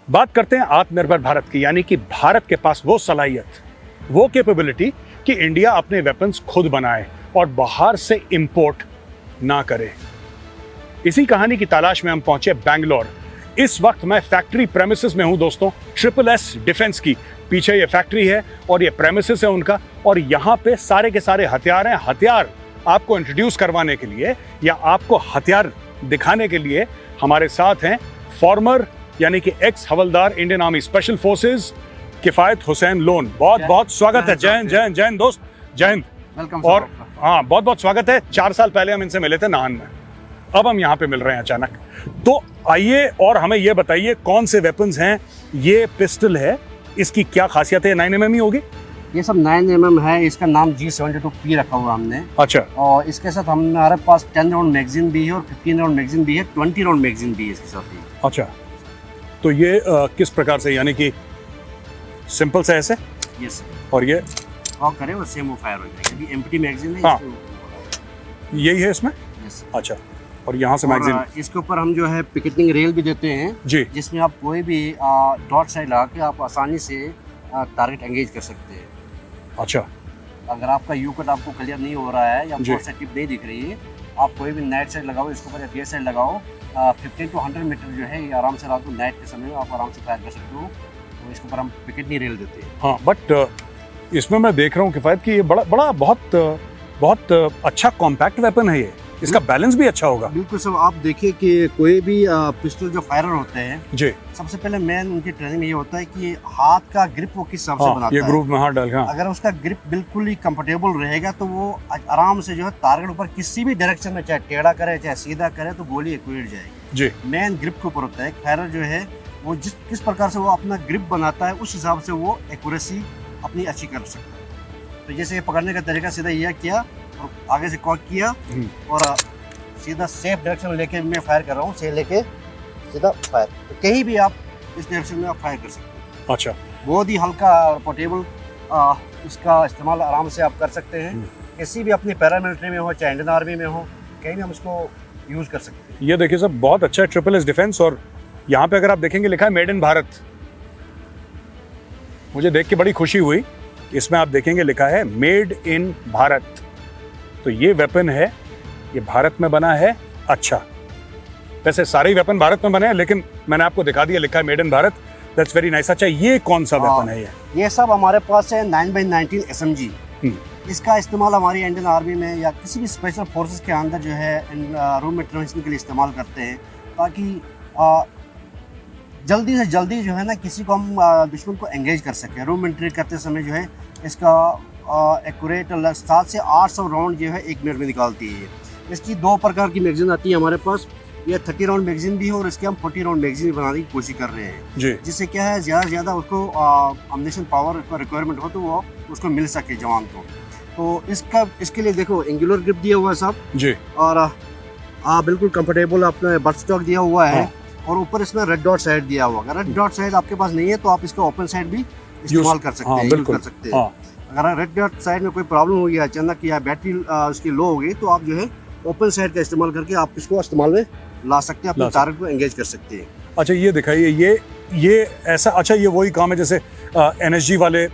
बात करते हैं आत्मनिर्भर भारत की, यानी कि भारत के पास वो सलाहियत, वो कैपेबिलिटी कि इंडिया अपने वेपन्स खुद बनाए और बाहर से इंपोर्ट ना करे। इसी कहानी की तलाश में हम पहुंचे बैंगलोर। इस वक्त मैं फैक्ट्री प्रेमिसेस में हूं दोस्तों, SSS डिफेंस की। पीछे ये फैक्ट्री है और ये प्रेमिसेस है उनका, और यहाँ पे सारे के सारे हथियार हैं। हथियार आपको इंट्रोड्यूस करवाने के लिए या आपको हथियार दिखाने के लिए हमारे साथ हैं फॉर्मर यानी कि एक्स हवलदार इंडियन आर्मी स्पेशल फोर्सेस किफायत हुसैन लोन। बहुत बहुत स्वागत है। जय हिंद, जय हिंद, जय हिंद दोस्त, जय हिंद। वेलकम। और हाँ, बहुत बहुत स्वागत है। 4 साल पहले हम इनसे मिले थे नाहन में, अब हम यहाँ पे मिल रहे हैं अचानक। तो आइए और हमें ये बताइए कौन से वेपन्स हैं। ये पिस्टल है, इसकी क्या खासियत है? 9mm ही होगी? ये सब 9mm है। इसका नाम G72P रखा हुआ हमने। अच्छा। और इसके साथ हमारे पास 10 राउंड मैगजीन भी है और 15 राउंड मैगजीन भी है, 20 राउंड मैगजीन भी है इसके साथ ही। अच्छा, तो ये किस प्रकार से, यानी कि सिंपल से ऐसे? यस। और ये और करें वो सेम वो फायर हो जाएगा। अभी एम्प्टी मैगजीन है। हाँ, यही है इसमें? यस। अच्छा, और यहाँ से मैगजीन? इसके ऊपर हम जो है पिकेटिंग रेल भी देते हैं जी, जिसमें आप कोई भी डॉट साइड लगा के आप आसानी से टारगेट एंगेज कर सकते हैं। अच्छा। अगर आपका यू कट आपको क्लियर नहीं हो रहा है या जी। फोर साइड टिप नहीं दिख रही है, आप कोई भी नाइट साइड लगाओ, इसके ऊपर रियर साइड लगाओ, 50 to 100 मीटर जो है ये आराम से रात को नाइट के समय आप आराम से फायर कर सकते हो। तो इसके ऊपर हम पिकेटिंग रेल देते हैं। हाँ, बट इसमें मैं देख रहा हूँ किफायत कि ये बड़ा बहुत अच्छा कॉम्पैक्ट वेपन है ये। इसका बैलेंस भी अच्छा होगा। बिल्कुल सब। आप देखिए कि कोई भी पिस्टल जो फायरर होते हैं जी, सबसे पहले मेन उनकी ट्रेनिंग में ये होता है कि हाथ का ग्रिप वो किस हिसाब से बनाता ये है। ग्रुप में हाथ डाल। हाँ। अगर उसका ग्रिप बिल्कुल ही कंफर्टेबल रहेगा तो वो आराम से जो है टारगेट ऊपर किसी भी डायरेक्शन में, चाहे टेढ़ा करे चाहे सीधा करे, तो गोली एक्यूरेट जाएगी। जी, मेन ग्रिप के ऊपर होता है। फायरर जो है वो किस प्रकार से वो अपना ग्रिप बनाता है, उस हिसाब से वो एक्यूरेसी अपनी अच्छी कर सकता है। तो जैसे पकड़ने का तरीका सीधा यह किया और आगे से कॉक किया और सीधा सेफ डायरेक्शन लेके मैं फायर कर रहा हूँ, से लेके सीधा फायर। तो कहीं भी आप इस डायरेक्शन में आप फायर कर सकते हैं। अच्छा। बहुत ही हल्का और पोर्टेबल, इसका इस्तेमाल आराम से आप कर सकते हैं। किसी भी अपनी पैरामिलिट्री में हो, चाहे इंडियन आर्मी में हो, कहीं भी हम इसको यूज़ कर सकते हैं। ये देखिए सब बहुत अच्छा है, SSS डिफेंस। और यहाँ पे अगर आप देखेंगे लिखा है मेड इन भारत। मुझे देख के बड़ी खुशी हुई। इसमें आप देखेंगे लिखा है मेड इन भारत। तो ये वेपन है, ये भारत में बना है। अच्छा, वैसे सारे ही वेपन भारत में बने हैं, लेकिन मैंने आपको दिखा दिया लिखा है made in Bharat. That's very nice. अच्छा, ये कौन सा वेपन है? ये सब हमारे पास है 9x19 SMG। इसका इस्तेमाल हमारी इंडियन आर्मी में या किसी भी स्पेशल फोर्सेस के अंदर जो है रूम इंटरवेंशन के लिए इस्तेमाल करते हैं, ताकि जल्दी से जल्दी जो है ना किसी को हम दुश्मन को एंगेज कर सकें। रूम एंट्री करते समय जो है इसका एक्यूरेट 700 से 800 राउंड जो है 1 मिनट में निकालती है। इसकी 2 प्रकार की मैगजीन आती है हमारे पास। ये 30 राउंड मैगजीन भी है और इसके हम 40 राउंड मैगजीन बनाने की कोशिश कर रहे हैं जी, जिससे क्या है ज़्यादा से ज़्यादा उसको अम्यूनिशन पावर का रिक्वायरमेंट हो तो वो उसको मिल सके जवान को। तो इसके लिए देखो एंगुलर ग्रिप दिया हुआ है साहब जी, और बिल्कुल कंफर्टेबल अपना बट स्टॉक दिया हुआ है। हाँ। और ऊपर इसमें रेड डॉट साइड दिया हुआ है। रेड डॉट साइड आपके पास नहीं है तो आप इसका ओपन साइड भी इस्तेमाल कर सकते हैं, यूज कर सकते हैं। अगर रेड डॉट साइड में कोई प्रॉब्लम होगी अचानक या बैटरी उसकी लो हो गई तो आप जो है ओपन साइड का इस्तेमाल करके आप इसको इस्तेमाल में ला सकते हैं, अपने टारगेट को एंगेज कर सकते हैं। अच्छा, ये दिखाइए, ये ऐसा। अच्छा, ये वही काम है जैसे NSG वाले,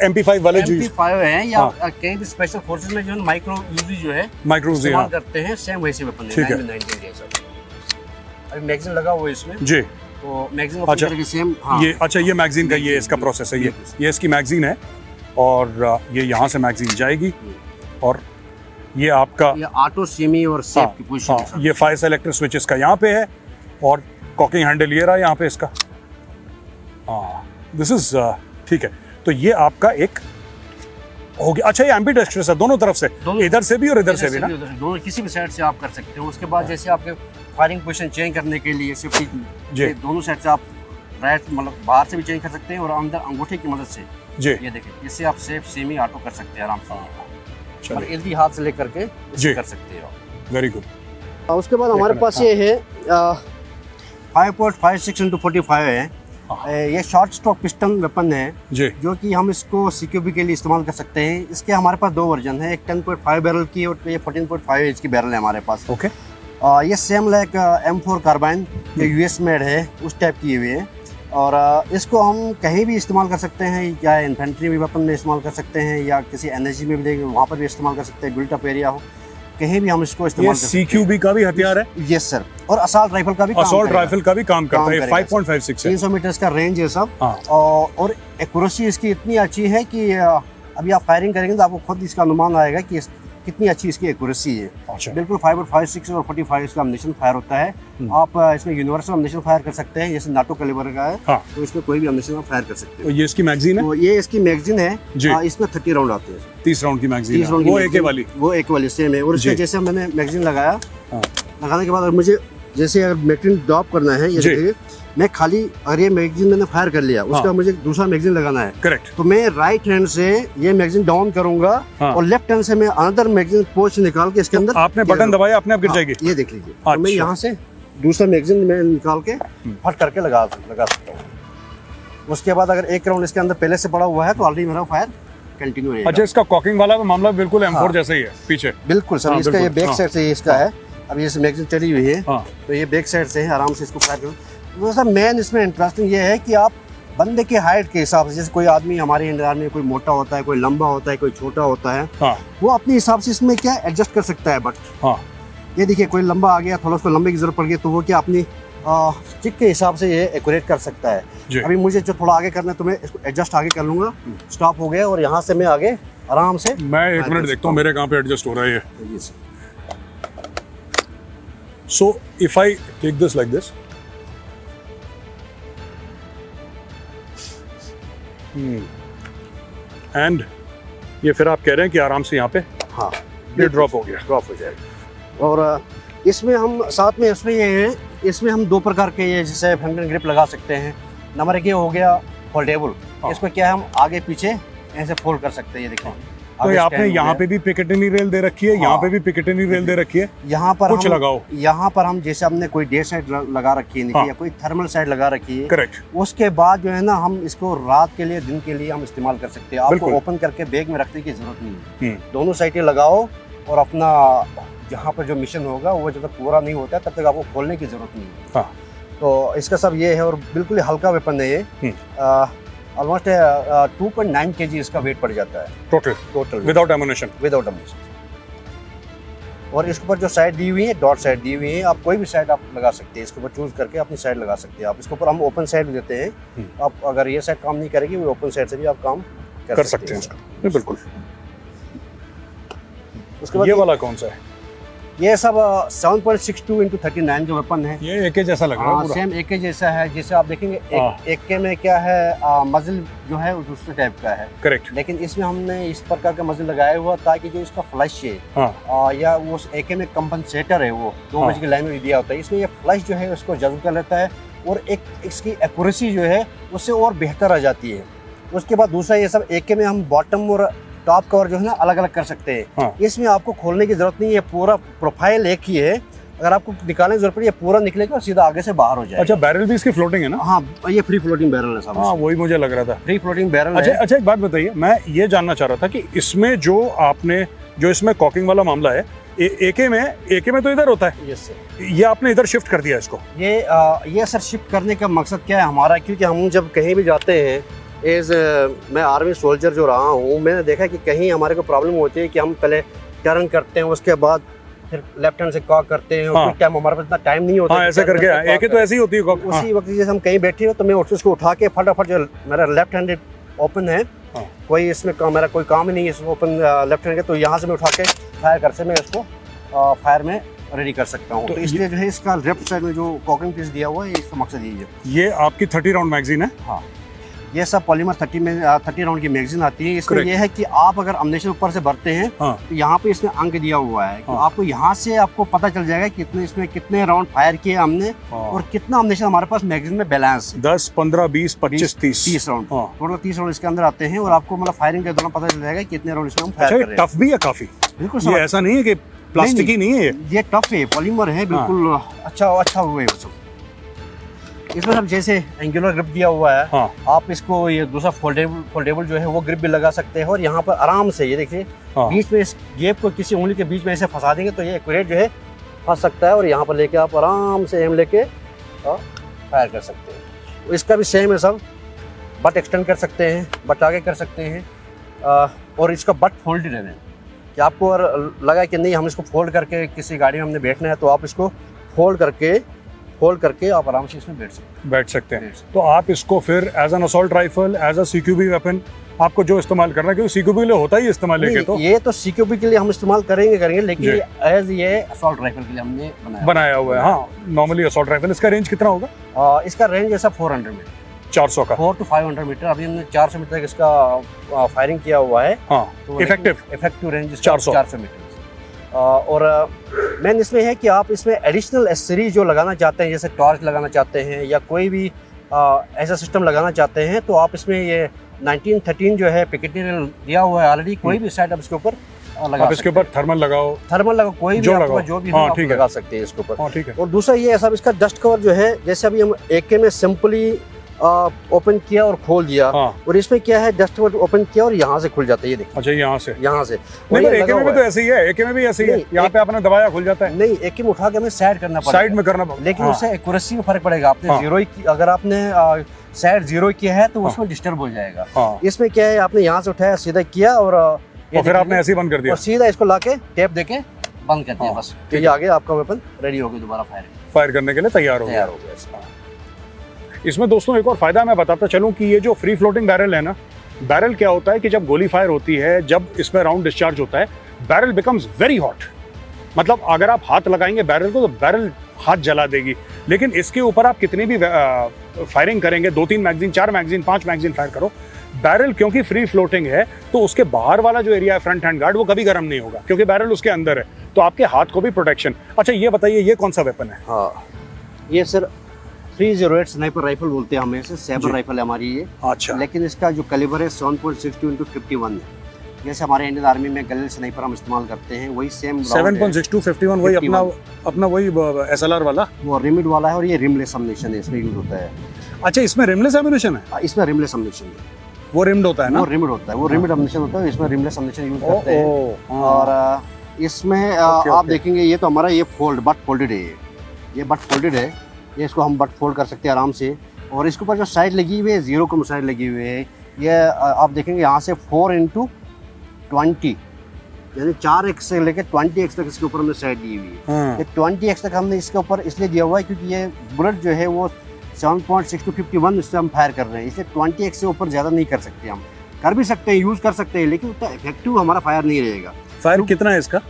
MP5 वाले जो MP5 है या कहीं भी स्पेशल फोर्सेस में जो है माइक्रो यूजी जो है इस्तेमाल करते हैं, सेम वैसे वेपन है। 9x19 जैसा। अभी मैगजीन लगा हुआ है इसमें जी, तो मैगजीन अच्छा की सेम। ये अच्छा, ये मैगजीन का ये इसका प्रोसेस है। ये इसकी मैगजीन है और ये यहाँ से मैगजीन जाएगी और ये आपका ये ऑटो सेमी और सेफ की पोजीशन। ये फायर सेलेक्टर स्विच इसका यहाँ पे है और कॉकिंग हैंडल ये रहा यहाँ पे इसका। दिस इज ठीक है। तो ये आपका एक हो गया। अच्छा, ये एम्बीडेक्स्ट्रस है दोनों तरफ से, इधर से भी और इधर से भी ना? दोनों किसी भी साइड से आप कर सकते हो। उसके बाद जैसे आपके फायरिंग पोजीशन चेंज करने के लिए सेफ्टी दोनों साइड से आप राइट मतलब बाहर से भी चेंज कर सकते हैं और अंदर अंगूठे की मदद से जी, ये देखिए, इससे आप सेफ सेमी ऑटो कर सकते हैं आराम से। और इजी हाथ से लेकर के कर सकते हो। Very good. उसके बाद हमारे पास ये है 5.56x45 है। ये शॉर्ट स्ट्रोक पिस्टन वेपन है जी, जो कि हम इसको CQB के लिए इस्तेमाल कर सकते हैं। इसके हमारे पास 2 वर्जन है, एक 10.5 बैरल की और ये 14.5 इंच की बैरल है हमारे पास। ओके। ये सेम लाइक M4 कार्बाइन जो US मेड है उस टाइप की हुई है। और इसको हम कहीं भी इस्तेमाल कर सकते हैं, या इन्फेंट्री वेपन में इस्तेमाल कर सकते हैं, या किसी एनर्जी में भी देंगे वहाँ पर भी इस्तेमाल कर सकते हैं, बिल्ट अप एरिया हो, कहीं भी हम इसको इस्तेमाल कर सकते हैं। CQB का भी हथियार है? यस सर, और असॉल्ट राइफल का भी असॉल्ट राइफल का भी काम करता है। 5.56 है, 300 मीटर का रेंज है सब। हाँ। और एक्यूरेसी इसकी इतनी अच्छी है कि अभी आप फायरिंग करेंगे तो आपको खुद इसका अनुमान आएगा कि कितनी अच्छी इसकी एक्यूरेसी है। अच्छा। बिल्कुल 5.56 और 45 इसका अम्युनिशन फायर होता है। आप इसमें यूनिवर्सल अम्युनिशन फायर कर सकते हैं, जैसे नाटो कैलिबर का है। हाँ। तो इसमें कोई भी अम्युनिशन आप फायर कर सकते तो हैं। ये इसकी मैगजीन है? तो ये इसकी मैगजीन है जी। इसमें 30 राउंड आते हैं। 30 राउंड की मैगजीन है। वो AK वाली? वो AK वाली सेम है। और इसमें जैसे मैंने मैगजीन लगाया, लगाने के बाद अगर मुझे जैसे अगर मैगजीन ड्रॉप करना है, ये देखिए मैं खाली अगर ये मैगजीन मैंने फायर कर लिया, उसका मुझे दूसरा मैगजीन लगाना है। करेक्ट। तो मैं राइट हैंड से ये मैगजीन डाउन करूंगा और लेफ्ट हैंड से मैं अनदर मैगजीन पोस्ट निकाल के इसके अंदर आपने बटन दबाया, अपने आप गिर जाएगी। ये देख लीजिए। तो मैं यहाँ से दूसरा मैगजीन में निकाल के फट करके लगा सकता हूँ। उसके बाद अगर एक राउंड इसके अंदर पहले से पड़ा हुआ है तो ऑलरेडी मेरा फायर कंटिन्यू रहेगा। अच्छा, इसका कॉकिंग वाला मामला बिल्कुल M4 जैसा ही है पीछे? बिल्कुल सर। इसका ये बैक साइड से इसका है। अब ये मैगजीन चली हुई है तो ये बैक साइड से आराम से इसको फायर करो। तो सर मेन इसमें इंटरेस्टिंग ये है कि आप बंदे के हाइट के हिसाब से, जैसे कोई आदमी हमारे इंडिया में कोई मोटा होता है, कोई लंबा होता है, कोई छोटा होता है, वो अपने हिसाब से इसमें क्या एडजस्ट कर सकता है। बट ये देखिए कोई लंबा आ गया, थोड़ा उसको लंबे की जरूरत पड़ गई तो वो क्या अपनी स्टिक के हिसाब से ये एक्यूरेट कर सकता है। अभी मुझे जो थोड़ा आगे करना है तो मैं इसको एडजस्ट आगे कर लूंगा। स्टॉप हो गया और यहाँ से मैं आगे आराम से। मैं 1 मिनट देखता हूँ मेरे कहाँ पे एडजस्ट हो रहा है ये। So if I take this like this, and ये फिर आप कह रहे हैं कि आराम से यहाँ पे ये ड्रॉप हो गया, ड्रॉप हो जाएगा। और इसमें हम साथ में इसमें ये है, इसमें हम 2 प्रकार के ये जैसे हैंड ग्रिप लगा सकते हैं। नंबर 1 ये हो गया फोल्डेबल। इसको क्या है हम आगे पीछे ऐसे फोल्ड कर सकते हैं। ये देखो तो आपने यहाँ पे भी पिकेटिनी रेल दे रखी है, यहाँ पे भी पिकेटिनी रेल दे रखी है। यहाँ पर कुछ लगाओ, यहाँ पर हम जैसे हमने कोई डे साइड लगा रखी है या कोई थर्मल साइड लगा रखी है। करेक्ट। उसके बाद जो है ना हम इसको रात के लिए, दिन के लिए हम इस्तेमाल कर सकते हैं। आपको ओपन करके बैग में रखने की जरूरत नहीं है। दोनों साइडें लगाओ और अपना जहाँ पर जो मिशन होगा वो जब तक पूरा नहीं होता है तब तक आपको खोलने की जरूरत नहीं है। तो इसका सब ये है और बिल्कुल हल्का वेपन है ये। ऑलमोस्ट 2.9 kg इसका वेट पड़ जाता है टोटल विदाउट एमुनेशन। और इसके ऊपर जो साइड दी हुई है, डॉट साइड दी हुई है, आप कोई भी साइड आप लगा सकते हैं। इसके ऊपर चूज करके अपनी साइड लगा सकते हैं आप। इसके ऊपर हम ओपन साइड देते हैं। आप अगर ये साइड काम नहीं करेगी वो ओपन साइड से भी आप काम कर सकते हैं। बिल्कुल। उसके बाद ये वाला कौन सा है? ये सब 7.62 × 39 जो वेपन है। ये AK जैसा लग रहा है पूरा। सेम AK जैसा है। जैसे आप देखेंगे AK में क्या है, मजल जो है दूसरे टाइप का है। करेक्ट। लेकिन इसमें हमने इस प्रकार का मजल लगाया हुआ ताकि जो इसका फ्लश है या वो AK में कंपनसेटर है वो 2 गज की लाइन में दिया होता है। इसमें ये फ्लश जो है उसको जज्ब कर लेता है और एक इसकी एक्यूरेसी जो है उससे और बेहतर आ जाती है। उसके बाद दूसरा ये सब AK में हम बॉटम और टॉप कवर जो है ना अलग अलग कर सकते हैं। इसमें आपको खोलने की जरूरत नहीं है, पूरा प्रोफाइल एक ही है। अगर आपको निकालने की जरूरत पड़ी, ये पूरा निकलेगा और सीधा आगे से बाहर हो जाएगा। अच्छा, बैरल भी इसकी फ्लोटिंग है ना? हाँ, ये फ्री फ्लोटिंग बैरल है साहब। हाँ, वही मुझे लग रहा था, फ्री फ्लोटिंग बैरल है। अच्छा, एक बात बताइए, मैं ये जानना चाह रहा था कि इसमें जो इसमें कॉकिंग वाला मामला है, AK में तो इधर होता है। Yes sir. ये आपने इधर शिफ्ट कर दिया इसको? ये सर शिफ्ट करने का मकसद क्या है हमारा, क्योंकि हम जब कहीं भी जाते हैं मैं आर्मी सोल्जर जो रहा हूँ, मैंने देखा कि कहीं हमारे को प्रॉब्लम होती है कि हम पहले टर्न करते हैं, उसके बाद फिर लेफ्ट हैंड से कॉक करते हैं। कुछ टाइम हमारे पास इतना टाइम नहीं होता। ऐसे करके AK तो ऐसी होती है। उसी वक्त जैसे हम कहीं बैठे हो तो मैं उसको उठा के फटाफट, जो मेरा लेफ्ट हैंडेड ओपन है, कोई इसमें मेरा कोई काम ही नहीं है ओपन लेफ्ट हैंड के, तो यहाँ से मैं उठा के फायर कर से मैं इसको फायर में रेडी कर सकता हूँ। तो इसलिए जो है इसका लेफ्ट साइड में जो कॉकिंग पीस दिया हुआ है, इसका मकसद यही है। ये आपकी 30 राउंड मैगजीन है? हाँ, ये सब पॉलीमर 30 राउंड की मैगजीन आती है। इसमें यह है कि आप अगर अम्युनिशन ऊपर से भरते हैं तो यहाँ पे इसमें अंक दिया हुआ है। तो आपको यहाँ से आपको पता चल जाएगा कितने इसमें कितने राउंड फायर किए हमने और कितना अम्युनिशन हमारे पास मैगजीन में बैलेंस है। 10, 15, 20, 25, 30 राउंड, टोटल 30 राउंड इसके अंदर आते हैं और आपको मतलब फायरिंग के दौरान पता चल जाएगा कितने राउंड इसमें हम फायर कर रहे हैं। टफ भी है काफी? बिल्कुल, ये ऐसा नहीं है कि प्लास्टिक ही नहीं है, ये टफ है, पॉलीमर है, बिल्कुल अच्छा हुआ है। इसमें सब जैसे एंगुलर ग्रिप दिया हुआ है। आप इसको ये दूसरा फोल्डेबल जो है वो ग्रिप भी लगा सकते हैं और यहाँ पर आराम से ये देखिए बीच में इस गेप को किसी उंगली के बीच में ऐसे फंसा देंगे तो ये एक्यूरेट जो है फंस सकता है और यहाँ पर लेके आप आराम से एम लेके फायर कर सकते हैं। इसका भी सेम है सब, बट एक्सटेंड कर सकते हैं, बट आगे कर सकते हैं, और इसका बट फोल्डेड है कि आपको अगर लगा कि नहीं हम इसको फोल्ड करके किसी गाड़ी में हमने बैठना है तो आप इसको फोल्ड करके आप आराम से इसमें बैठ सकते हैं। तो आप इसको फिर as an assault rifle, as a CQB weapon आपको जो इस्तेमाल करना है, क्योंकि सीक्यूबी के लिए होता ही इस्तेमाल लेके, तो ये तो सीक्यूबी के लिए हम इस्तेमाल करेंगे, लेकिन एज ये असॉल्ट राइफल के लिए हमने बनाया हुआ है। हाँ, नॉर्मली असॉल्ट राइफल। इसका रेंज कितना होगा? इसका रेंज ऐसा 400 मीटर, 400 का, 4 to 500 मीटर। अभी हमने 400 मीटर तक इसका फायरिंग किया हुआ है। हाँ, तो इफेक्टिव रेंज 400 मीटर। और मेन इसमें है कि आप इसमें एडिशनल एक्सेसरी जो लगाना चाहते हैं, जैसे टॉर्च लगाना चाहते हैं या कोई भी ऐसा सिस्टम लगाना चाहते हैं, तो आप इसमें ये 1913 जो है पिकेटिंग दिया हुआ है ऑलरेडी। कोई भी साइड आप इसके ऊपर लगा, आप इसके ऊपर थर्मल लगाओ, कोई भी जो भी आप लगा सकते हैं इसके ऊपर। हाँ, ठीक है। और दूसरा ये है सब, इसका डस्ट कवर जो है, जैसे अभी हम AK में सिंपली ओपन किया और खोल दिया, और इसमें क्या है, डस्ट कवर ओपन किया और यहाँ से खुल जाता है। ये देखिए, अच्छा, यहाँ से नहीं, AK में भी तो ऐसे ही है, AK में भी ऐसे ही है, यहाँ पे आपने दबाया खुल जाता है। नहीं, AK में उठा के हमें साइड करना पड़ेगा, साइड में करना पड़ेगा, लेकिन उससे एक्यूरेसी में फर्क पड़ेगा। आपने जीरो, अगर आपने साइड जीरो किया है तो उसमें डिस्टर्ब हो जाएगा। इसमें क्या है, आपने यहाँ से उठाया, सीधा किया और फिर आपने ऐसे ही बंद कर दिया और सीधा इसको लाके टेप देके बंद कर दिया, बस। तो ये आगे आपका वेपन रेडी हो गया, दोबारा फायर करने के लिए तैयार हो गया। इसका इसमें दोस्तों एक और फायदा मैं बताता चलूं कि ये जो फ्री फ्लोटिंग बैरल है ना, बैरल क्या होता है कि जब गोली फायर होती है, जब इसमें राउंड डिस्चार्ज होता है, बैरल बिकम्स वेरी हॉट। मतलब अगर आप हाथ लगाएंगे बैरल को तो बैरल हाथ जला देगी। लेकिन इसके ऊपर आप कितनी भी फायरिंग करेंगे, 2-3 मैगजीन, 4 मैगजीन, 5 मैगजीन फायर करो, बैरल क्योंकि फ्री फ्लोटिंग है तो उसके बाहर वाला जो एरिया है फ्रंट हैंड गार्ड, वो कभी गर्म नहीं होगा क्योंकि बैरल उसके अंदर है, तो आपके हाथ को भी प्रोटेक्शन। अच्छा, ये बताइए ये कौन सा वेपन है? हाँ, ये सर 308 स्नाइपर राइफल बोलते हैं, हमें इसे सैबर राइफल है हमारी ये। अच्छा, लेकिन इसका जो कैलिबर है 7.62x51 है। जैसे हमारे इंडियन आर्मी में गैलेल स्नाइपर हम इस्तेमाल करते हैं, वही सेम 7.6251 वही अपना वही SLR वाला, वो रिमिड वाला है, और ये रिमलेस अम्युनिशन है, इसमें यूज होता है। अच्छा, इसमें रिमलेस एम्युनिशन है? इसमें रिमलेस अम्युनिशन है, वो रिम्ड होता है ना? वो रिमिड होता है, वो रिमिड अम्युनिशन होता है, इसमें रिमलेस अम्युनिशन यूज करते हैं। और इसमें आप देखेंगे ये तो हमारा ये बट फोल्डेड है, ये बट फोल्डेड है, ये इसको हम बट फोल्ड कर सकते हैं आराम से। और इसके ऊपर जो साइड लगी हुई है, 0 कम साइड लगी हुई है, ये आप देखेंगे यहाँ से 4x20 यानी 4x से लेकर 20x तक इसके ऊपर हमने साइड दी हुई है। ये 20x तक हमने इसके ऊपर इसलिए दिया हुआ है क्योंकि ये बुलेट जो है वो 7.6251 इससे हम फायर कर रहे हैं, इसलिए 20x से ऊपर ज़्यादा नहीं कर सकते। हम कर भी सकते हैं, यूज़ कर सकते हैं, लेकिन उतना इफेक्टिव हमारा फायर नहीं रहेगा। फायर कितना है इसका?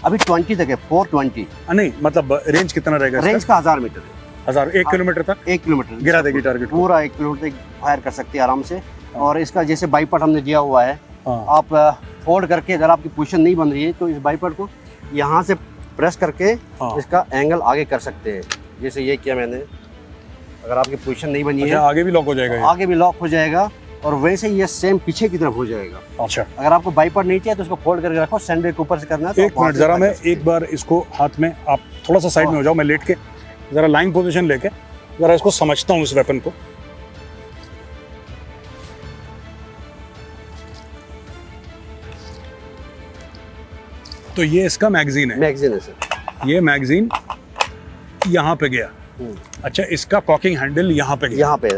अभी 20 तक है, 420। नहीं, मतलब रेंज कितना रहेगा? रेंज का 1000 मीटर है। 1 किलोमीटर तक? 1 किलोमीटर गिरा देगी टारगेट, पूरा 1 किलोमीटर तक फायर कर सकते हैं आराम से। और इसका जैसे बाईपट हमने दिया हुआ है, आप फोल्ड करके अगर आपकी पोजीशन नहीं बन रही है तो इस बाईपट को यहाँ से प्रेस करके इसका एंगल आगे कर सकते हैं। जैसे ये किया मैंने, अगर आपकी पोजीशन नहीं बनी है, आगे भी लॉक हो जाएगा, आगे भी लॉक हो जाएगा, और वैसे ये सेम पीछे की तरफ हो जाएगा। अच्छा, अगर आपको बाईपट नहीं चाहिए तो इसको फोल्ड करके रखो, सैंडविच ऊपर से करना है। तो एक मिनट जरा, मैं एक बार इसको हाथ में, आप थोड़ा सा साइड में हो जाओ, मैं लेट के जरा लाइन पोजीशन लेके जरा इसको समझता हूँ इस वेपन को। तो ये इसका मैगजीन है सर। ये मैगजीन यहाँ पे गया। अच्छा, इसका कॉकिंग हैंडल यहाँ पे गया, यहाँ पे।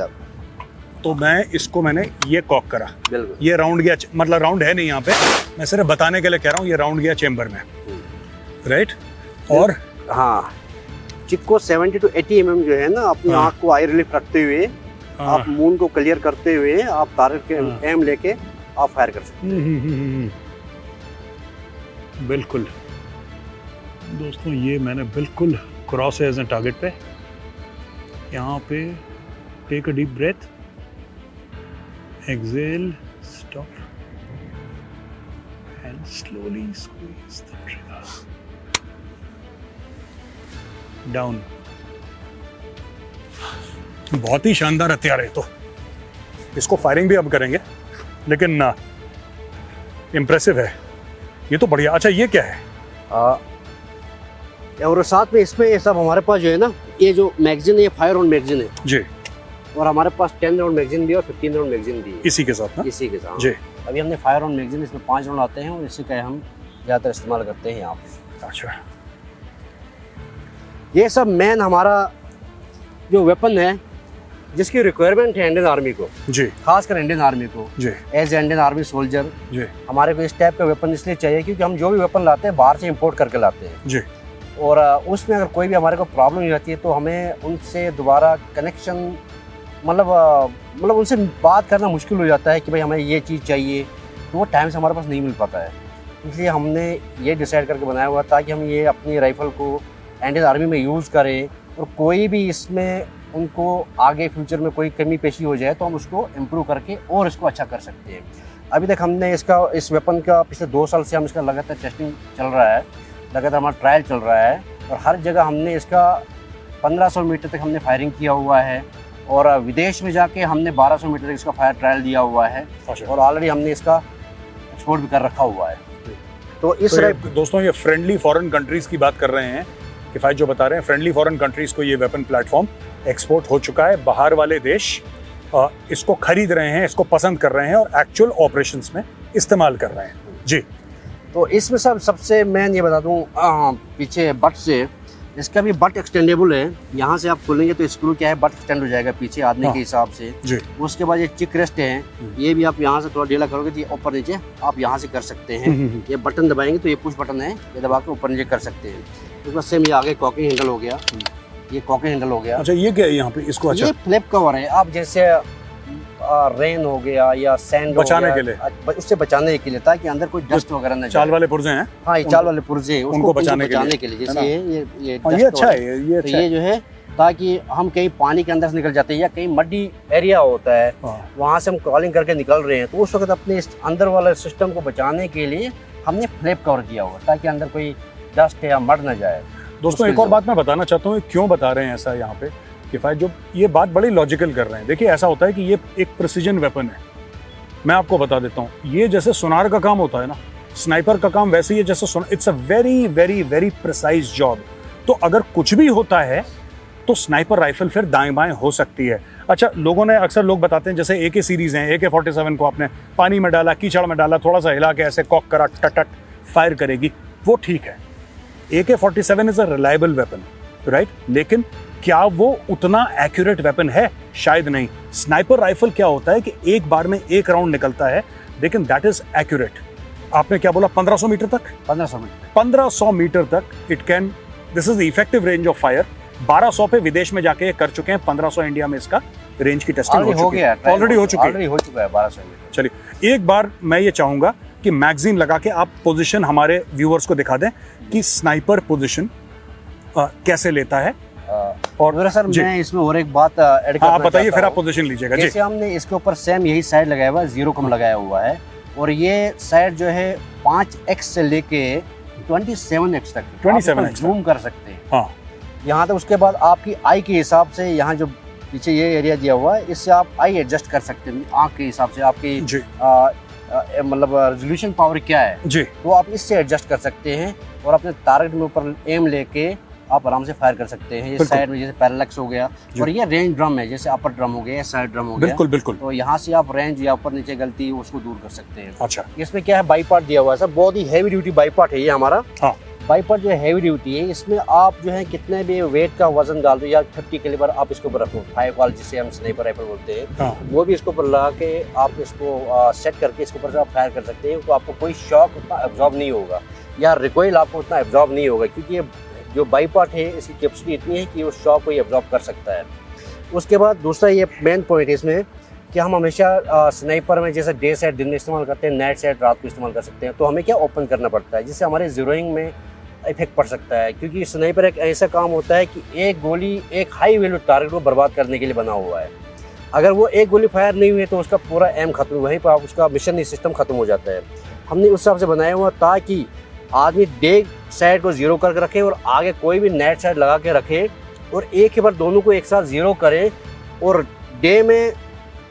तो मैंने ये कॉक करा, ये राउंड गया, मतलब राउंड है नहीं यहाँ पे, मैं सिर्फ बताने के लिए कह रहा हूँ, ये राउंड गया चेम्बर में, राइट। और हाँ, चिक्को 70 to 80 mm जो है ना, अपनी आँख को आई रिलीफ रखते हुए, आप मून को क्लियर करते हुए, आप टारगेट के एम लेके आप फायर कर सकते हैं। बिल्कुल दोस्तों, ये मैंने बिल्कुल क्रॉस है एज ए टारगेट पे। यहाँ पे take a deep breath, exhale, stop and slowly squeeze the trigger down. बहुत ही शानदार हथियार है, तो इसको फायरिंग भी अब करेंगे, लेकिन ना इम्प्रेसिव है ये तो, बढ़िया। अच्छा, ये क्या है? और साथ में इसमें ये सब हमारे पास जो है ना, ये जो मैगजीन है, ये 5 राउंड मैगजीन है जी, और हमारे पास 10 राउंड मैगजीन भी है और 15 राउंड मैगजीन भी है इसी के साथ ना? इसी के साथ जी। अभी हमने 5 राउंड मैगजीन, इसमें 5 राउंड आते हैं और इसी का हम ज़्यादातर इस्तेमाल करते हैं यहाँ पे। अच्छा, ये सब मेन हमारा जो वेपन है जिसकी रिक्वायरमेंट है इंडियन आर्मी को, जी खासकर इंडियन आर्मी को, जी as a Indian army soldier जी हमारे को इस टाइप का वेपन इसलिए चाहिए क्योंकि हम जो भी वेपन लाते हैं बाहर से इंपोर्ट करके लाते हैं जी। और उसमें अगर कोई भी हमारे को प्रॉब्लम हो जाती है तो हमें उनसे दोबारा कनेक्शन मतलब उनसे बात करना मुश्किल हो जाता है कि भाई हमें ये चीज़ चाहिए, तो वो टाइम से हमारे पास नहीं मिल पाता है। इसलिए हमने ये डिसाइड करके बनाया हुआ ताकि हम ये अपनी राइफ़ल को इंडियन आर्मी में यूज़ करें और कोई भी इसमें उनको आगे फ्यूचर में कोई कमी पेशी हो जाए तो हम उसको इम्प्रूव करके और इसको अच्छा कर सकते हैं। अभी तक हमने इस वेपन का पिछले 2 साल से हम इसका लगातार टेस्टिंग चल रहा है, लगातार हमारा ट्रायल चल रहा है और हर जगह हमने इसका 1500 मीटर तक हमने फायरिंग किया हुआ है और विदेश में जाके हमने 1200 मीटर तक इसका फायर ट्रायल दिया हुआ है और ऑलरेडी हमने इसका एक्सपोर्ट भी कर रखा हुआ है। तो इस दोस्तों ये फ्रेंडली फॉरेन कंट्रीज़ की बात कर रहे हैं, किफ़ायत जो बता रहे हैं फ्रेंडली फॉरेन कंट्रीज़ को ये वेपन प्लेटफॉर्म एक्सपोर्ट हो चुका है। बाहर वाले देश इसको खरीद रहे हैं, इसको पसंद कर रहे हैं और एक्चुअल ऑपरेशंस में इस्तेमाल कर रहे हैं जी। तो इसमें सबसे मेन ये बता दूं, पीछे बट से इसका भी बट एक्सटेंडेबल है। यहाँ से आप खोलेंगे तो स्क्रू क्या है बट एक्सटेंड हो जाएगा पीछे आदमी के हिसाब से जी। उसके बाद ये चिक रेस्ट है, ये भी आप यहाँ से थोड़ा ढीला करोगे तो ये ऊपर नीचे आप यहाँ से कर सकते हैं। ये बटन दबाएंगे तो ये पुश बटन है, ये दबा के ऊपर नीचे कर सकते हैं। उसके बाद सेम ये आगे कॉकिंग हैंडल हो गया, ये कॉकिंग हैंडल हो गया। अच्छा ये क्या है यहाँ पे इसको? अच्छा ये फ्लिप कवर है, आप जैसे रेन हो गया या सैंड बचाने के लिए, उससे बचाने के लिए ताकि अंदर कोई डस्ट वगैरह ना चाल वाले पुर्जे हैं। हाँ, ये चाल वाले पुर्जे उनको बचाने के लिए जैसे ये अच्छा है ये अच्छा ये जो है ताकि हम कहीं पानी के अंदर से निकल जाते हैं या कहीं मड्डी एरिया होता है वहाँ से हम क्रॉलिंग करके निकल रहे हैं तो उस वक्त अपने इस अंदर वाले सिस्टम को बचाने के लिए हमने फ्लिप कवर किया हुआ ताकि अंदर कोई डस्ट या मड ना जाए। दोस्तों एक और बात मैं बताना चाहता हूँ, क्यों बता रहे हैं ऐसा यहाँ पे किफ़ायत जो ये बात बड़ी लॉजिकल कर रहे हैं। देखिए ऐसा होता है कि ये एक प्रिसीजन वेपन है, मैं आपको बता देता हूँ। ये जैसे सोनार का काम होता है ना, स्नाइपर का काम वैसे ही है जैसे it's a very very very precise job. तो अगर कुछ भी होता है तो स्नाइपर राइफल फिर दाएं बाएं हो सकती है। अच्छा लोगों ने अक्सर लोग बताते हैं जैसे AK सीरीज़ हैं, AK-47 को आपने पानी में डाला, कीचड़ में डाला, थोड़ा सा हिला के ऐसे कॉक करा, टट फायर करेगी, वो ठीक है। AK-47 is a reliable weapon right, लेकिन क्या वो उतना एक्यूरेट वेपन है? शायद नहीं। स्नाइपर राइफल क्या होता है कि एक बार में एक राउंड निकलता है, लेकिन दैट इज एक्यूरेट। आपने क्या बोला 1500 मीटर तक? 1500 मीटर तक it can, this is the effective range of fire. 1200 पे विदेश में जाके कर चुके हैं, 1500 इंडिया में इसका रेंज की टेस्टिंग हो चुकी है, ऑलरेडी हो चुका है 1200 मीटर। चलिए एक बार मैं ये चाहूंगा कि मैगजीन लगा के आप पोजीशन हमारे व्यूअर्स को दिखा दें कि स्नाइपर पोजीशन कैसे लेता है। और सर मैं इसमें और एक बात ऐड करना आप बताइए, फिर आप पोजीशन लीजिएगा। जैसे हमने इसके ऊपर सेम यही साइड लगाया हुआ है, 0 कम लगाया हुआ है और ये साइड जो है 5x से लेके 27x तक 27x जूम कर सकते हैं। हाँ, यहाँ तक उसके बाद आपकी आई के हिसाब से यहाँ जो पीछे ये एरिया दिया हुआ है इससे आप आई एडजस्ट कर सकते हैं आँख के हिसाब से, आपकी मतलब रेजोल्यूशन पावर क्या है जी, तो आप इससे एडजस्ट कर सकते हैं और अपने टारगेट में ऊपर एम लेके आप आराम से फायर कर सकते हैं। ये साइड में जैसे पैरेलक्स हो गया और ये रेंज ड्रम है, जैसे अपर ड्रम हो गया, साइड ड्रम हो गया। बिल्कुल बिल्कुल। तो यहाँ से आप रेंज या ऊपर नीचे गलती उसको दूर कर सकते हैं। अच्छा, इसमें क्या है बाईपार्ट दिया हुआ है सर, बहुत ही हैवी ड्यूटी बाईपार्ट है ये हमारा। हाँ, बाईपार्ट जो है हैवी ड्यूटी है, इसमें आप जो है कितने भी वेट का वजन डाल दो या 50 कैलिबर आप इसके ऊपर रखो, 5 वाल जिसे हम स्नाइपर राइफल बोलते हैं, हाँ, वो भी इसके ऊपर लगा के आप इसको सेट करके इसके ऊपर से आप फायर कर सकते हैं। तो आपको कोई शॉक उतना एब्जॉर्ब नहीं होगा या रिकॉइल आपको उतना एब्जॉर्ब नहीं होगा क्योंकि ये जो बाईपार्ट है इसकी कैपेसिटी इतनी है कि वो शॉक को एब्जॉर्ब कर सकता है। उसके बाद दूसरा ये मेन पॉइंट है इसमें कि हम हमेशा स्नाइपर में जैसे डे साइड दिन में इस्तेमाल करते हैं, नाइट साइड रात को इस्तेमाल कर सकते हैं, तो हमें क्या ओपन करना पड़ता है जिससे हमारे जीरोइंग में इफेक्ट पड़ सकता है क्योंकि स्नाइपर एक ऐसा काम होता है कि एक गोली एक हाई वैल्यू टारगेट को बर्बाद करने के लिए बना हुआ है। अगर वो एक गोली फायर नहीं हुई तो उसका पूरा एम खत्म, वहीं पर उसका मिशन सिस्टम खत्म हो जाता है। हमने उस हिसाब से बनाया हुआ ताकि आदमी डे साइड को 0 करके रखे और आगे कोई भी नाइट साइड लगा के रखे और एक ही बार दोनों को एक साथ 0 करे और डे में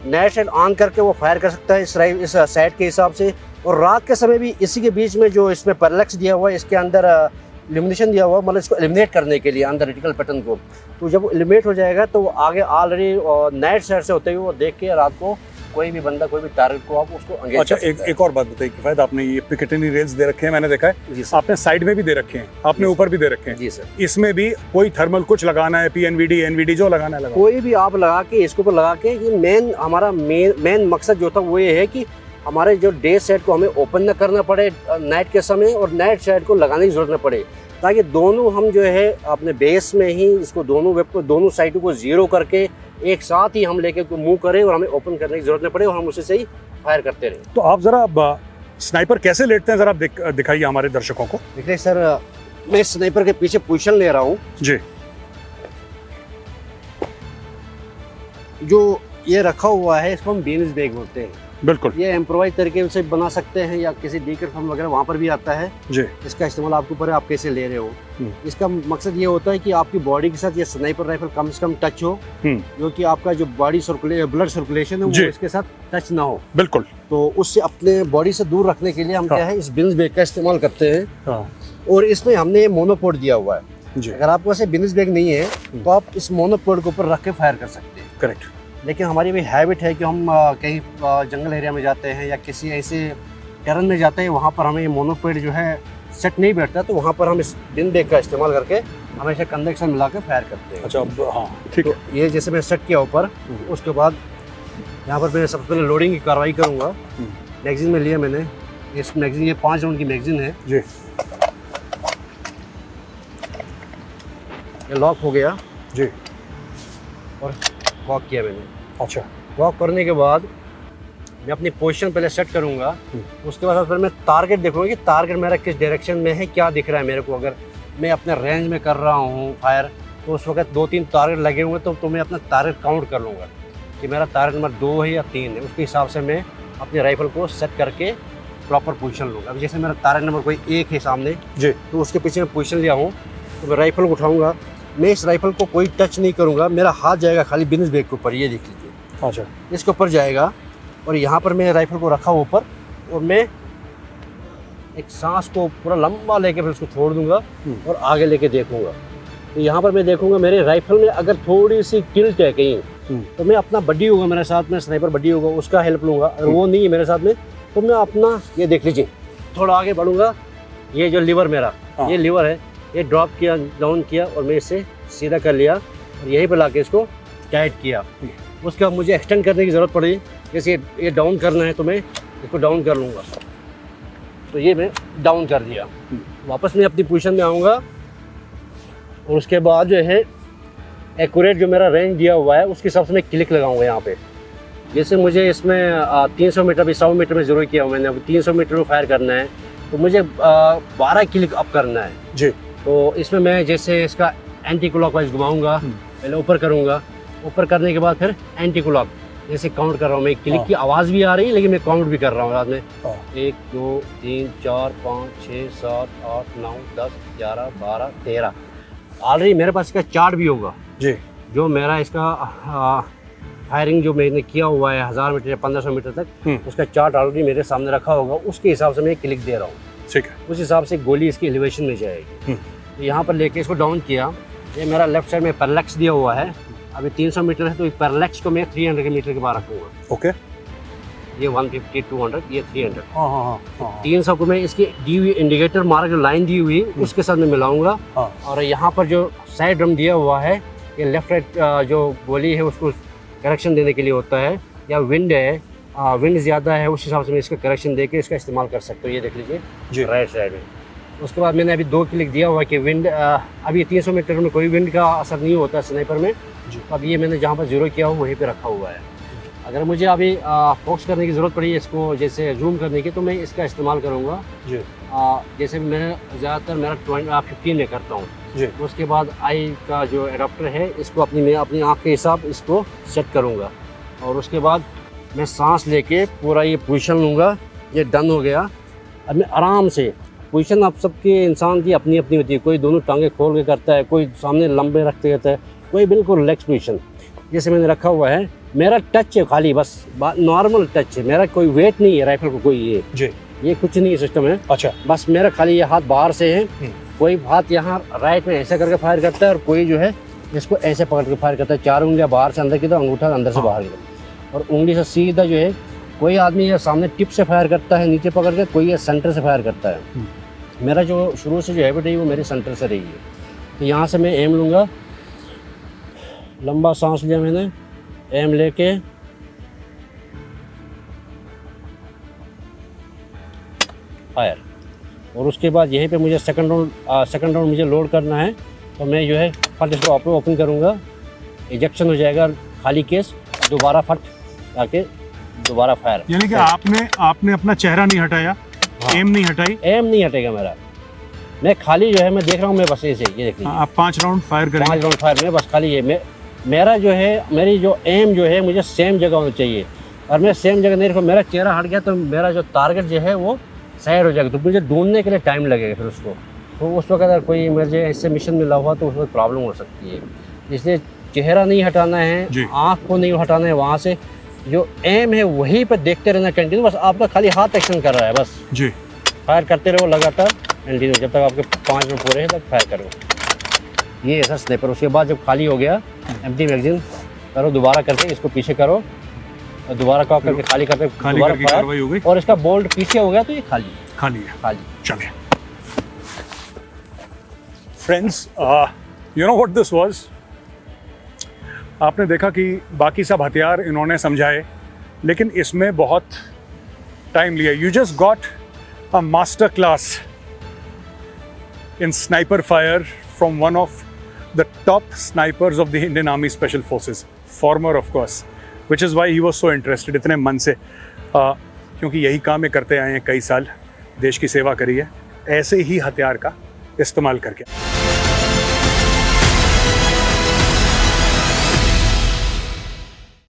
नाइट साइड ऑन करके वो फायर कर सकता है इस साइड के हिसाब से, और रात के समय भी इसी के बीच में जो इसमें पैरेलक्स दिया हुआ है इसके अंदर इल्यूमिनेशन दिया हुआ है, मतलब इसको एलिमिनेट करने के लिए अंदर रेटिकल पैटर्न को, तो जब वो एलिमिनेट हो जाएगा तो वो आगे ऑलरेडी नाइट साइड से होते हुए वो देख के रात को कोई भी बंदा कोई भी टारगेट को आप उसको engage अच्छा, कर सकता एक और बात बताइए किफायत, आपने ये पिकेटिनी रेल्स दे रखे हैं, मैंने देखा है, है। जी सर। आपने साइड में भी दे रखे हैं, आपने ऊपर भी दे रखे हैं, जी सर। इसमें भी कोई थर्मल कुछ लगाना है, पीएनवीडी एनवीडी जो लगाना है लगाओ। कोई भी आप लगा के इसके ऊपर लगा के, ये हमारा मेन मकसद जो था वो ये है कि हमारे जो डे सेट को हमें ओपन ना करना पड़े नाइट के समय, और नाइट सेट को लगाने की जरूरत ना पड़े, ताकि दोनों हम जो है अपने बेस में ही इसको दोनों वेब को दोनों साइडों को जीरो करके एक साथ ही हम लेके मूव करें और हमें ओपन करने की जरूरत न पड़े और हम उसे से ही फायर करते रहें। तो आप जरा स्नाइपर कैसे लेटते हैं, जरा आप दिखाइए हमारे दर्शकों को। देखिए सर, मैं स्नाइपर के पीछे पोजीशन ले रहा हूँ। जी। जो ये रखा हुआ है इसको हम बीन्स बैग बोलते हैं। बिल्कुल। ये इम्प्रोवाइज तरीके से बना सकते हैं या किसी डीकर फॉर्म वगैरह वहाँ पर भी आता है। जी। इसका इस्तेमाल आपके ऊपर है, आप कैसे ले रहे हो। इसका मकसद ये होता है कि आपकी बॉडी के साथ ये स्नाइपर राइफल कम से कम टच हो, जो कि आपका जो बॉडी ब्लड सर्कुलेशन है वो इसके साथ टच ना हो। बिल्कुल। तो उससे अपने बॉडी से दूर रखने के लिए हम क्या है इस बिन्स बैग का इस्तेमाल करते हैं। हाँ। और इसमें हमने मोनोपोड दिया हुआ है। जी। अगर आपके पास बिन्स बैग नहीं है तो आप इस मोनोपोड के ऊपर रख के फायर कर सकते हैं। करेक्ट। लेकिन हमारी भी हैबिट है कि हम कहीं जंगल एरिया में जाते हैं या किसी ऐसे टेरन में जाते हैं, वहाँ पर हमें मोनोपेड जो है सेट नहीं बैठता, तो वहाँ पर हम इस बिन बैग का इस्तेमाल करके हमेशा कंधे के साथ मिला के फायर करते हैं। अच्छा, हाँ ठीक है। तो ये जैसे मैं सेट किया ऊपर, उसके बाद यहाँ पर मैं सबसे पहले लोडिंग की कार्रवाई करूँगा। मैगजीन में लिया मैंने, इस मैगजीन ये 5 राउंड की मैगजीन है। जी। ये लॉक हो गया। जी। और कॉक किया मैंने। अच्छा। कॉक करने के बाद मैं अपनी पोजीशन पहले सेट करूंगा। उसके बाद फिर मैं टारगेट देखूंगा कि टारगेट मेरा किस डायरेक्शन में है, क्या दिख रहा है मेरे को। अगर मैं अपने रेंज में कर रहा हूँ फायर, तो उस वक्त 2-3 टारगेट लगे हुए तो मैं अपना टारगेट काउंट कर लूँगा कि मेरा टारगेट नंबर 2 है या 3 है। उसके हिसाब से मैं अपने राइफल को सेट करके प्रॉपर पोजीशन लूँगा। अब जैसे मेरा टारगेट नंबर कोई 1 है सामने जी, तो उसके पीछे मैं पोजीशन लिया हूँ, तो मैं राइफल को उठाऊँगा। मैं इस राइफल को कोई टच नहीं करूँगा, मेरा हाथ जाएगा खाली बिन्स बैग के ऊपर, ये देख लीजिए। अच्छा। इसके ऊपर जाएगा और यहाँ पर मैं राइफल को रखा ऊपर, और मैं एक सांस को पूरा लंबा लेके फिर उसको छोड़ दूंगा और आगे लेके देखूंगा। तो यहाँ पर मैं देखूंगा मेरे राइफल में अगर थोड़ी सी टिल्ट है कहीं, तो मैं अपना बड्डी होगा मेरे साथ में, स्नाइपर बड्डी होगा, उसका हेल्प लूँगा। अगर वो नहीं है मेरे साथ में तो मैं अपना, ये देख लीजिए, थोड़ा आगे बढ़ूंगा। ये जो लीवर मेरा, ये लीवर है, ये ड्रॉप किया, डाउन किया और मैं इसे सीधा कर लिया और यहीं पर लाके इसको टाइट किया। उसके बाद मुझे एक्सटेंड करने की ज़रूरत पड़ी, जैसे ये डाउन करना है तो मैं इसको डाउन कर लूँगा। तो ये मैं डाउन कर दिया, वापस मैं अपनी पोजीशन में आऊँगा और उसके बाद जो है एक्यूरेट जो मेरा रेंज दिया हुआ है उसके हिसाब से मैं क्लिक लगाऊंगा यहाँ पे। जैसे मुझे इसमें 300 मीटर भी 100 मीटर में ज़रूर किया मैंने, अब 300 मीटर में फायर करना है तो मुझे 12 क्लिक अप करना है जी। तो इसमें मैं जैसे इसका एंटी क्लॉकवाइज घुमाऊँगा, पहले ऊपर करूँगा, ऊपर करने के बाद फिर एंटी क्लॉक जैसे काउंट कर रहा हूँ मैं। क्लिक की आवाज़ भी आ रही है लेकिन मैं काउंट भी कर रहा हूँ रात में। 1 2 3 4 5 6 7 8 9 10 11 12 13। ऑलरेडी मेरे पास इसका चार्ट भी होगा जी, जो मेरा इसका फायरिंग जो मैंने किया हुआ है 1000 मीटर या 1500 मीटर तक, उसका चार्ट ऑलरेडी मेरे सामने रखा होगा। उसके हिसाब से मैं क्लिक दे रहा हूँ, ठीक है। उस हिसाब से गोली इसकी एलिवेशन में जाएगी। तो यहाँ पर लेके इसको डाउन किया। ये मेरा लेफ्ट साइड में पैरालैक्स दिया हुआ है, अभी 300 मीटर है तो पैरालैक्स को मैं 300 मीटर के बाद रखूँगा। ओके। ये 150 200, ये 300। हाँ। 300 को मैं इसकी दी हुई इंडिकेटर मार्क जो लाइन दी हुई उसके साथ में मिलाऊंगा। और यहाँ पर जो साइड ड्रम दिया हुआ है, ये लेफ्ट राइट जो गोली है उसको करेक्शन देने के लिए होता है, या विंड है, विंड ज़्यादा है उस हिसाब से मैं इसका करेक्शन दे के इसका इस्तेमाल कर सकता हूँ। ये देख लीजिए राइट साइड में। उसके बाद मैंने अभी 2 क्लिक दिया हुआ है कि विंड, अभी 300 मीटर में कोई विंड का असर नहीं होता स्नाइपर में। तो अब ये मैंने जहाँ पर ज़ीरो किया हूँ वहीं पे रखा हुआ है। अगर मुझे अभी फोकस करने की ज़रूरत पड़ी इसको जैसे जूम करने की, तो मैं इसका इस्तेमाल करूँगा जी। जैसे मैं ज़्यादातर मेरा 15 में करता हूँ जी। उसके बाद आई का जो एडाप्टर है इसको मैं अपनी आँख के हिसाब इसको सेट करूँगा और उसके बाद मैं सांस लेके पूरा ये पोजीशन लूँगा। ये डन हो गया। अब मैं आराम से पोजीशन, आप सबके इंसान की अपनी अपनी होती है, कोई दोनों टांगे खोल के करता है, कोई सामने लंबे रखते रहता है, कोई बिल्कुल रिलैक्स पोजीशन जैसे मैंने रखा हुआ है। मेरा टच है खाली, बस नॉर्मल टच है, मेरा कोई वेट नहीं है राइफल को, कोई ये कुछ नहीं सिस्टम है। अच्छा। बस मेरा खाली ये हाथ बाहर से है, कोई हाथ यहाँ राइट में ऐसे करके फायर करता है और कोई जो है इसको ऐसे पकड़ के फायर करता है। 4 उंगलियां बाहर से अंदर की तरफ, अंगूठा अंदर से बाहर की तरफ। और उंगली से सीधा जो है, कोई आदमी ये सामने टिप से फायर करता है नीचे पकड़ के, कोई ये सेंटर से फायर करता है। मेरा जो शुरू से जो हैबिट रही वो मेरी सेंटर से रही है। तो यहाँ से मैं एम लूँगा, लंबा सांस लिया मैंने, एम लेके फायर, और उसके बाद यहीं पे मुझे सेकंड राउंड मुझे लोड करना है। तो मैं जो है फट इसको ओपन करूँगा, इजेक्शन हो जाएगा, खाली केस, दोबारा फट आके दोबारा फायर। यानी कि आपने अपना चेहरा नहीं हटाया, एम नहीं हटाई? एम नहीं हटेगा मेरा, मैं खाली जो है मैं देख रहा हूँ, मैं बस ऐसे ये देख लीजिए। आप 5 राउंड फायर करेंगे? 5 राउंड फायर में बस खाली ये मेरा जो है, मेरी जो एम जो है मुझे सेम जगह होनी चाहिए। और मैं सेम जगह नहीं रखूँ, मेरा चेहरा हट गया तो मेरा जो टारगेट जो है वो साइड हो जाएगा, तो मुझे ढूंढने के लिए टाइम लगेगा फिर उसको। तो उस वक्त अगर कोई मुझे ऐसे मिशन मिला हुआ तो उस वक्त प्रॉब्लम हो सकती है। इसलिए चेहरा नहीं हटाना है, आँख को नहीं हटाना है, वहाँ से जो एम है वहीं पर देखते रहना कंटिन्यू, बस आपका खाली हाथ एक्शन कर रहा है बस जी। फायर करते रहो लगातार कंटिन्यू, जब तक आपके 5 मिनट पूरे हैं तक फायर करो। ये ऐसा स्नाइपर। उसके बाद जब खाली हो गया, एम्प्टी मैगजीन करो, दोबारा करके इसको पीछे करो, और दोबारा कॉक करके खाली करके दोबारा कार्रवाई हो गई, और इसका बोल्ट पीछे हो गया तो ये खाली है। खाली। चलिए friends, you know what this was. आपने देखा कि बाकी सब हथियार इन्होंने समझाए, लेकिन इसमें बहुत टाइम लिया। You just got a master class in sniper fire from one of the top snipers of the Indian army special forces, farmer of course, which is why he was so interested इतने मन से, क्योंकि यही काम ये करते आए हैं, कई साल देश की सेवा करी है ऐसे ही हथियार का इस्तेमाल करके।